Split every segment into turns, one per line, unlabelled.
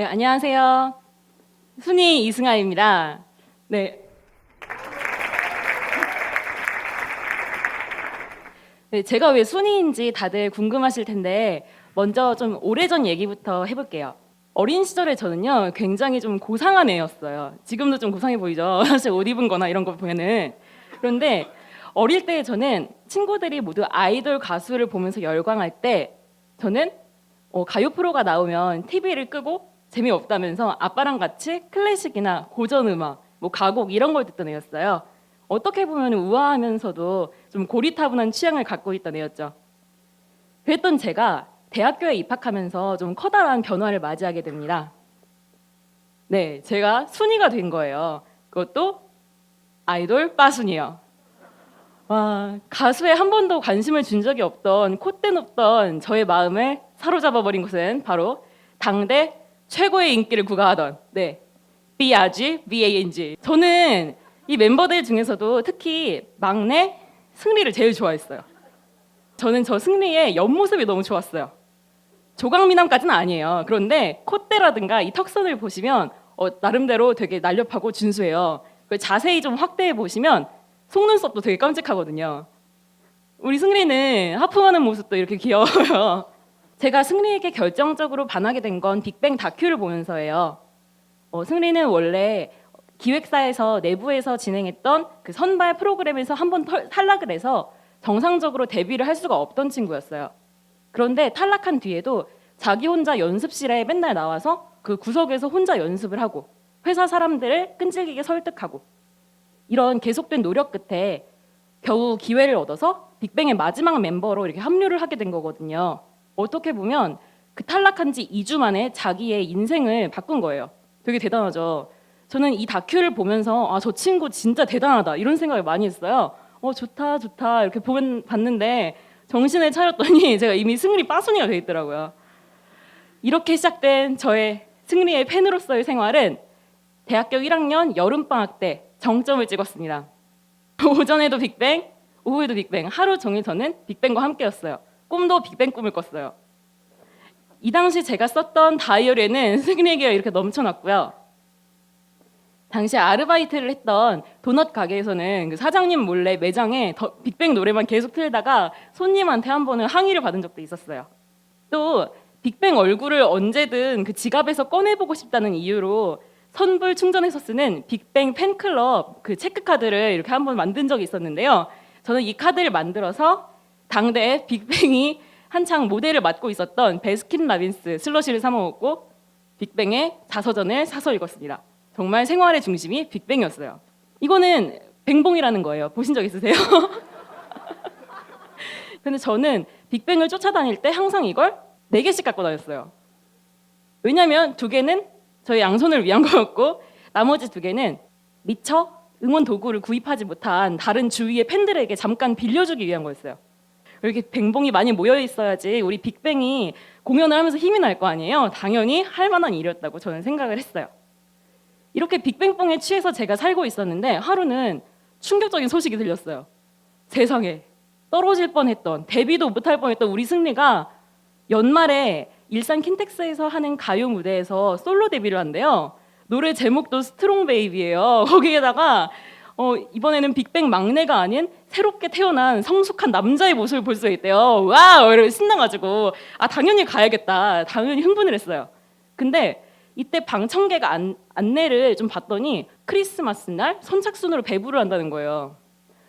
안녕하세요. 순이 이승아입니다. 네. 네, 제가 왜 순이인지 다들 궁금하실 텐데 먼저 좀 오래전 얘기부터 해볼게요. 어린 시절에 저는요 굉장히 좀 고상한 애였어요. 지금도 좀 고상해 보이죠? 사실 옷 입은 거나 이런 거 보면은. 그런데 어릴 때 저는 친구들이 모두 아이돌 가수를 보면서 열광할 때 저는 가요 프로가 나오면 TV를 끄고 재미없다면서 아빠랑 같이 클래식이나 고전 음악, 뭐 가곡 이런 걸 듣던 애였어요. 어떻게 보면 우아하면서도 좀 고리타분한 취향을 갖고 있던 애였죠. 그랬던 제가 대학교에 입학하면서 좀 커다란 변화를 맞이하게 됩니다. 네, 제가 순이가 된 거예요. 그것도 아이돌 빠순이요. 와, 가수에 한 번도 관심을 준 적이 없던 콧대 높던 저의 마음을 사로잡아버린 것은 바로 당대 최고의 인기를 구가하던 B.I.G. B.A.N.G. 저는 이 멤버들 중에서도 특히 막내 승리를 제일 좋아했어요. 저는 저 승리의 옆모습이 너무 좋았어요. 조각미남까지는 아니에요. 그런데 콧대라든가 이 턱선을 보시면 나름대로 되게 날렵하고 준수해요. 자세히 좀 확대해 보시면 속눈썹도 되게 깜찍하거든요. 우리 승리는 하품하는 모습도 이렇게 귀여워요. 제가 승리에게 결정적으로 반하게 된 건 빅뱅 다큐를 보면서예요. 승리는 원래 기획사에서 내부에서 진행했던 그 선발 프로그램에서 한번 탈락을 해서 정상적으로 데뷔를 할 수가 없던 친구였어요. 그런데 탈락한 뒤에도 자기 혼자 연습실에 맨날 나와서 그 구석에서 혼자 연습을 하고 회사 사람들을 끈질기게 설득하고 이런 계속된 노력 끝에 겨우 기회를 얻어서 빅뱅의 마지막 멤버로 이렇게 합류를 하게 된 거거든요. 어떻게 보면 그 탈락한 지 2주 만에 자기의 인생을 바꾼 거예요. 되게 대단하죠. 저는 이 다큐를 보면서 저 친구 진짜 대단하다 이런 생각을 많이 했어요. 좋다 좋다 이렇게 봤는데 정신을 차렸더니 제가 이미 승리 빠순이가 돼 있더라고요. 이렇게 시작된 저의 승리의 팬으로서의 생활은 대학교 1학년 여름방학 때 정점을 찍었습니다. 오전에도 빅뱅, 오후에도 빅뱅, 하루 종일 저는 빅뱅과 함께였어요. 꿈도 빅뱅 꿈을 꿨어요. 이 당시 제가 썼던 다이어리에는 승리에게 이렇게 넘쳐났고요. 당시 아르바이트를 했던 도넛 가게에서는 그 사장님 몰래 매장에 빅뱅 노래만 계속 틀다가 손님한테 한 번은 항의를 받은 적도 있었어요. 또 빅뱅 얼굴을 언제든 그 지갑에서 꺼내보고 싶다는 이유로 선불 충전해서 쓰는 빅뱅 팬클럽 그 체크카드를 이렇게 한번 만든 적이 있었는데요. 저는 이 카드를 만들어서 당대 빅뱅이 한창 모델을 맡고 있었던 베스킨라빈스 슬러시를 사 먹었고 빅뱅의 자서전을 사서 읽었습니다. 정말 생활의 중심이 빅뱅이었어요. 이거는 뱅봉이라는 거예요. 보신 적 있으세요? 근데 저는 빅뱅을 쫓아다닐 때 항상 이걸 4개씩 갖고 다녔어요. 왜냐하면 2개는 저희 양손을 위한 거였고 나머지 2개는 미처 응원 도구를 구입하지 못한 다른 주위의 팬들에게 잠깐 빌려주기 위한 거였어요. 이렇게 뱅봉이 많이 모여 있어야지 우리 빅뱅이 공연을 하면서 힘이 날 거 아니에요. 당연히 할 만한 일이었다고 저는 생각을 했어요. 이렇게 빅뱅뽕에 취해서 제가 살고 있었는데 하루는 충격적인 소식이 들렸어요. 세상에 떨어질 뻔했던 데뷔도 못할 뻔했던 우리 승리가 연말에 일산 킨텍스에서 하는 가요 무대에서 솔로 데뷔를 한대요. 노래 제목도 스트롱 베이비예요. 거기에다가 이번에는 빅뱅 막내가 아닌 새롭게 태어난 성숙한 남자의 모습을 볼 수 있대요. 와우! 이러고 신나가지고 당연히 가야겠다. 당연히 흥분을 했어요. 근데 이때 방청객 안내를 좀 봤더니 크리스마스 날 선착순으로 배부를 한다는 거예요.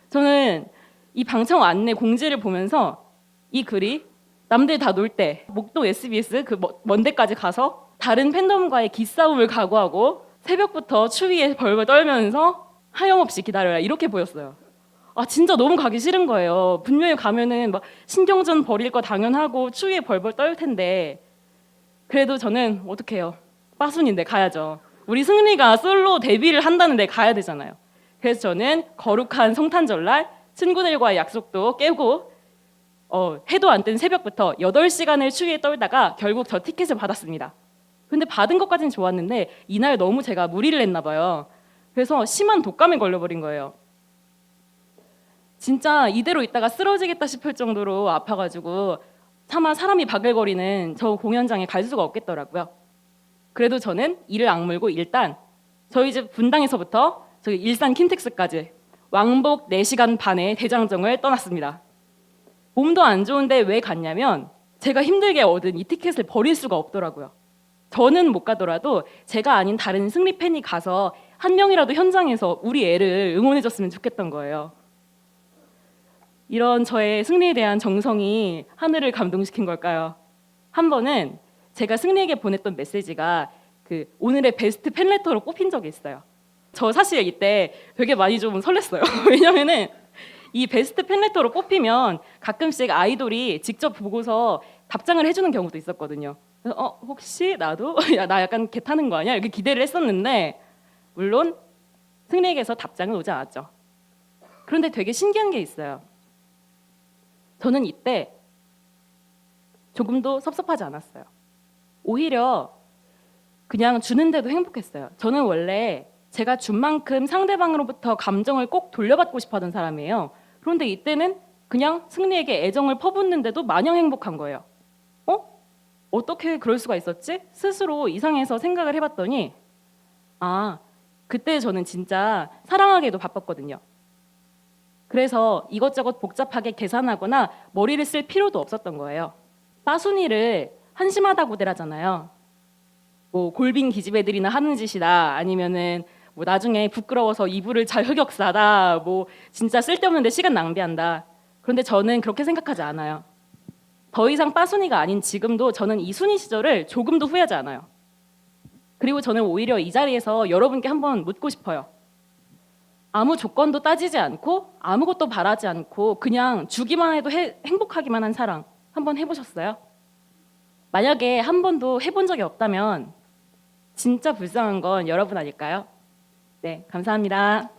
저는 이 방청 안내 공지를 보면서 이 글이 남들 다 놀 때 목동 SBS 그 먼 데까지 가서 다른 팬덤과의 기싸움을 각오하고 새벽부터 추위에 벌벌 떨면서 하염없이 기다려라 이렇게 보였어요. 진짜 너무 가기 싫은 거예요. 분명히 가면은 막 신경전 벌일 거 당연하고 추위에 벌벌 떨 텐데 그래도 저는 어떡해요. 빠순인데 가야죠. 우리 승리가 솔로 데뷔를 한다는데 가야 되잖아요. 그래서 저는 거룩한 성탄절날 친구들과의 약속도 깨고 해도 안 뜬 새벽부터 8시간을 추위에 떨다가 결국 저 티켓을 받았습니다. 근데 받은 것까지는 좋았는데 이날 너무 제가 무리를 했나 봐요. 그래서 심한 독감에 걸려버린 거예요. 진짜 이대로 있다가 쓰러지겠다 싶을 정도로 아파가지고 차마 사람이 바글거리는 저 공연장에 갈 수가 없겠더라고요. 그래도 저는 이를 악물고 일단 저희 집 분당에서부터 저기 일산 킨텍스까지 왕복 4시간 반의 대장정을 떠났습니다. 몸도 안 좋은데 왜 갔냐면 제가 힘들게 얻은 이 티켓을 버릴 수가 없더라고요. 저는 못 가더라도 제가 아닌 다른 승리 팬이 가서 한 명이라도 현장에서 우리 애를 응원해줬으면 좋겠던 거예요. 이런 저의 승리에 대한 정성이 하늘을 감동시킨 걸까요? 한 번은 제가 승리에게 보냈던 메시지가 그 오늘의 베스트 팬레터로 뽑힌 적이 있어요. 저 사실 이때 되게 많이 좀 설렜어요. 왜냐면은 이 베스트 팬레터로 뽑히면 가끔씩 아이돌이 직접 보고서 답장을 해주는 경우도 있었거든요. 그래서 혹시 나도 야, 나 약간 개 타는 거 아니야? 이렇게 기대를 했었는데 물론 승리에게서 답장은 오지 않았죠. 그런데 되게 신기한 게 있어요. 저는 이때 조금도 섭섭하지 않았어요. 오히려 그냥 주는데도 행복했어요. 저는 원래 제가 준 만큼 상대방으로부터 감정을 꼭 돌려받고 싶어 하던 사람이에요. 그런데 이때는 그냥 승리에게 애정을 퍼붓는데도 마냥 행복한 거예요. 어떻게 그럴 수가 있었지? 스스로 이상해서 생각을 해봤더니 그때 저는 진짜 사랑하기도 바빴거든요. 그래서 이것저것 복잡하게 계산하거나 머리를 쓸 필요도 없었던 거예요. 빠순이를 한심하다고들 하잖아요. 뭐 골빈 기집애들이나 하는 짓이다, 아니면은 뭐 나중에 부끄러워서 이불을 잘 흑역사다, 뭐 진짜 쓸데없는데 시간 낭비한다. 그런데 저는 그렇게 생각하지 않아요. 더 이상 빠순이가 아닌 지금도 저는 이 순이 시절을 조금도 후회하지 않아요. 그리고 저는 오히려 이 자리에서 여러분께 한번 묻고 싶어요. 아무 조건도 따지지 않고 아무것도 바라지 않고 그냥 주기만 해도 행복하기만 한 사랑 한번 해보셨어요? 만약에 한 번도 해본 적이 없다면 진짜 불쌍한 건 여러분 아닐까요? 네, 감사합니다.